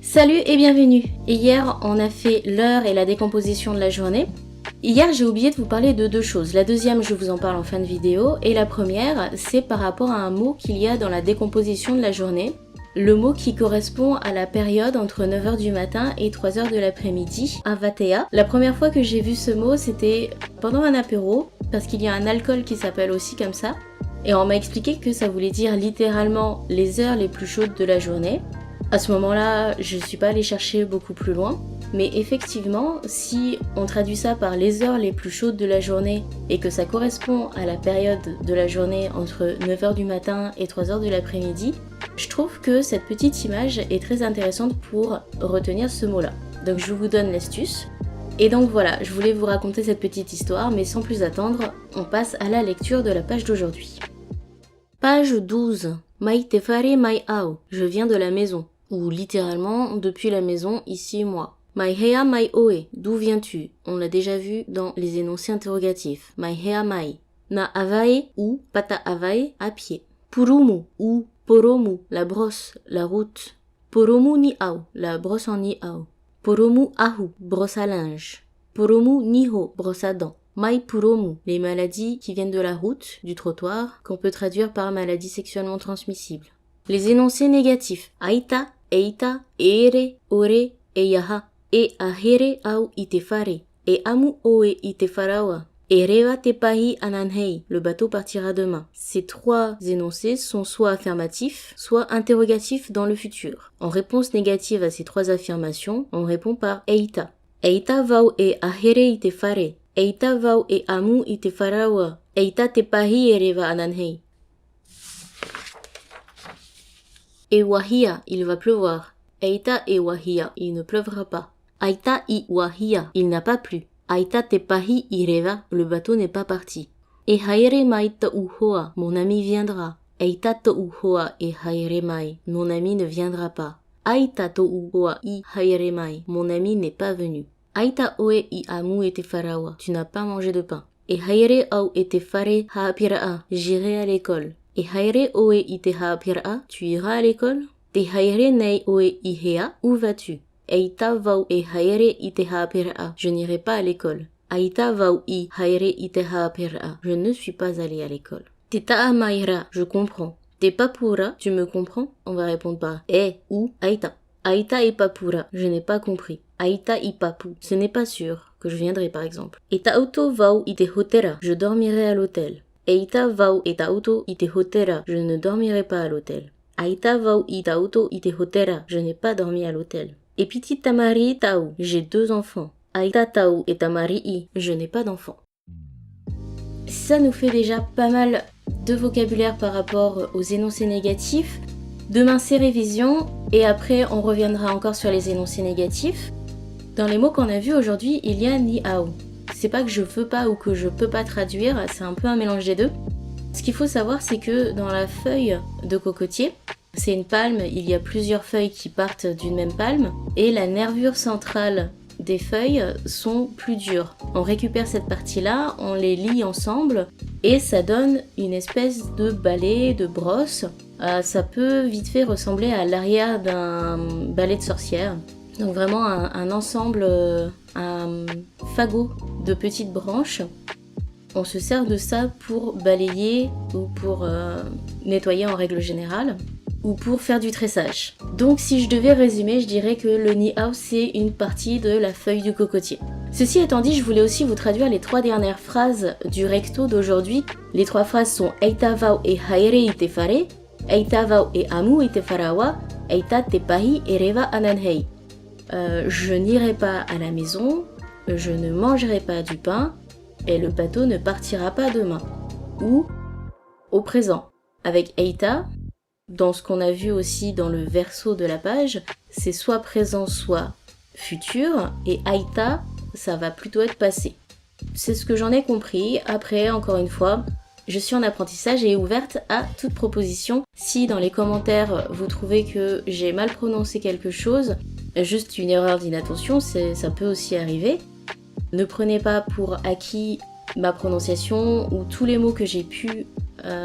Salut et bienvenue. Hier, on a fait l'heure et la décomposition de la journée. Hier, j'ai oublié de vous parler de deux choses. La deuxième, je vous en parle en fin de vidéo. Et la première, c'est par rapport à un mot qu'il y a dans la décomposition de la journée. Le mot qui correspond à la période entre 9h du matin et 3h de l'après-midi, avatea. La première fois que j'ai vu ce mot, c'était pendant un apéro, parce qu'il y a un alcool qui s'appelle aussi comme ça. Et on m'a expliqué que ça voulait dire littéralement les heures les plus chaudes de la journée. À ce moment-là, je ne suis pas allée chercher beaucoup plus loin, mais effectivement, si on traduit ça par les heures les plus chaudes de la journée et que ça correspond à la période de la journée entre 9h du matin et 3h de l'après-midi, je trouve que cette petite image est très intéressante pour retenir ce mot-là. Donc je vous donne l'astuce. Et donc voilà, je voulais vous raconter cette petite histoire, mais sans plus attendre, on passe à la lecture de la page d'aujourd'hui. Page 12. Mai te fare mai au. Je viens de la maison. Ou littéralement, depuis la maison, ici moi. Mai hea mai oe. D'où viens-tu? On l'a déjà vu dans les énoncés interrogatifs. Mai hea mai. Na avae ou pata avae, à pied. Purumu ou poromu, la brosse, la route. Poromu ni au, la brosse en ni au. Poromu ahu, brosse à linge. Poromu niho, brosse à dents. Mai puromu, les maladies qui viennent de la route, du trottoir, qu'on peut traduire par maladies sexuellement transmissibles. Les énoncés négatifs. Aita, eita, ere, ore, eyaha. E ahere au ite fare. E amu oe ite farawa. E reva te pahi ananhei. Le bateau partira demain. Ces trois énoncés sont soit affirmatifs, soit interrogatifs dans le futur. En réponse négative à ces trois affirmations, on répond par eita. Eita vau e ahere ite fare. Eita vau e amu ite farawa. Eita te pahi e reva ananhei. E wahia, il va pleuvoir. Eita e wahia, il ne pleuvra pas. Aita i wahia, il n'a pas plu. Aita te pahi i reva, le bateau n'est pas parti. E haere mai ta uhoa, mon ami viendra. Eita ta uhoa e haere mai, mon ami ne viendra pas. Aita ta uhoa i haere mai, mon ami n'est pas venu. Aita oe i amu e te farawa, tu n'as pas mangé de pain. E haere au e te fare haapira'a, j'irai à l'école. E haere oe i te haapira'a, tu iras à l'école? Te haere nei oe i hea, où vas-tu? Eita vau e haere i te haapira'a, je n'irai pas à l'école. Aita vau i haere i te haapira'a, je ne suis pas allée à l'école. Te ta'a maira, je comprends. Te papura, tu me comprends? On va répondre par ou aita. Aita e papura, je n'ai pas compris. Aita i papu, ce n'est pas sûr que je viendrai par exemple. Eta auto vau i te hotera, je dormirai à l'hôtel. Eita vau e ta auto i te hotera, je ne dormirai pas à l'hôtel. Aita vau i ta auto i te hotera, je n'ai pas dormi à l'hôtel. Et petit tamari tau, j'ai 2 enfants. Aita tau et tamari i, je n'ai pas d'enfants. Ça nous fait déjà pas mal de vocabulaire par rapport aux énoncés négatifs. Demain c'est révision et après on reviendra encore sur les énoncés négatifs. Dans les mots qu'on a vus aujourd'hui, il y a ni au. C'est pas que je veux pas ou que je peux pas traduire, c'est un peu un mélange des deux. Ce qu'il faut savoir, c'est que dans la feuille de cocotier, c'est une palme, il y a plusieurs feuilles qui partent d'une même palme, et la nervure centrale des feuilles sont plus dures. On récupère cette partie-là, on les lie ensemble, et ça donne une espèce de balai, de brosse. Ça peut vite fait ressembler à l'arrière d'un balai de sorcière. Donc vraiment un ensemble, un fagot de petites branches. On se sert de ça pour balayer ou pour nettoyer en règle générale ou pour faire du tressage. Donc si je devais résumer, je dirais que le ni-au c'est une partie de la feuille du cocotier. Ceci étant dit, je voulais aussi vous traduire les 3 dernières phrases du recto d'aujourd'hui. Les 3 phrases sont Eita vau e haere i te fare, Eita vau e amu i te farawa, Eita te pahi e reva ananhei. Je n'irai pas à la maison, je ne mangerai pas du pain, et le bateau ne partira pas demain. Ou au présent, avec Eita, dans ce qu'on a vu aussi dans le verso de la page, c'est soit présent, soit futur, et Aita, ça va plutôt être passé. C'est ce que j'en ai compris. Après, encore une fois, je suis en apprentissage et ouverte à toute proposition. Si dans les commentaires, vous trouvez que j'ai mal prononcé quelque chose, juste une erreur d'inattention, ça peut aussi arriver. Ne prenez pas pour acquis ma prononciation ou tous les mots que j'ai pu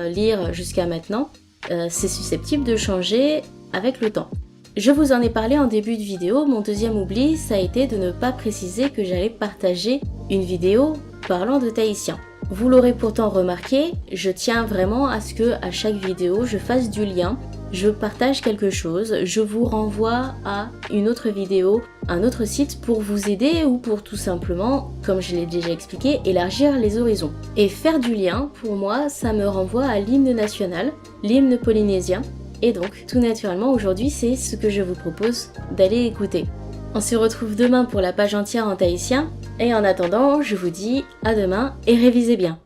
lire jusqu'à maintenant. C'est susceptible de changer avec le temps. Je vous en ai parlé en début de vidéo, mon deuxième oubli, ça a été de ne pas préciser que j'allais partager une vidéo parlant de tahitien. Vous l'aurez pourtant remarqué, je tiens vraiment à ce que à chaque vidéo je fasse du lien, je partage quelque chose, je vous renvoie à une autre vidéo, un autre site pour vous aider ou pour tout simplement, comme je l'ai déjà expliqué, élargir les horizons. Et faire du lien, pour moi, ça me renvoie à l'hymne national, l'hymne polynésien, et donc tout naturellement aujourd'hui c'est ce que je vous propose d'aller écouter. On se retrouve demain pour la page entière en tahitien, et en attendant, je vous dis à demain et révisez bien.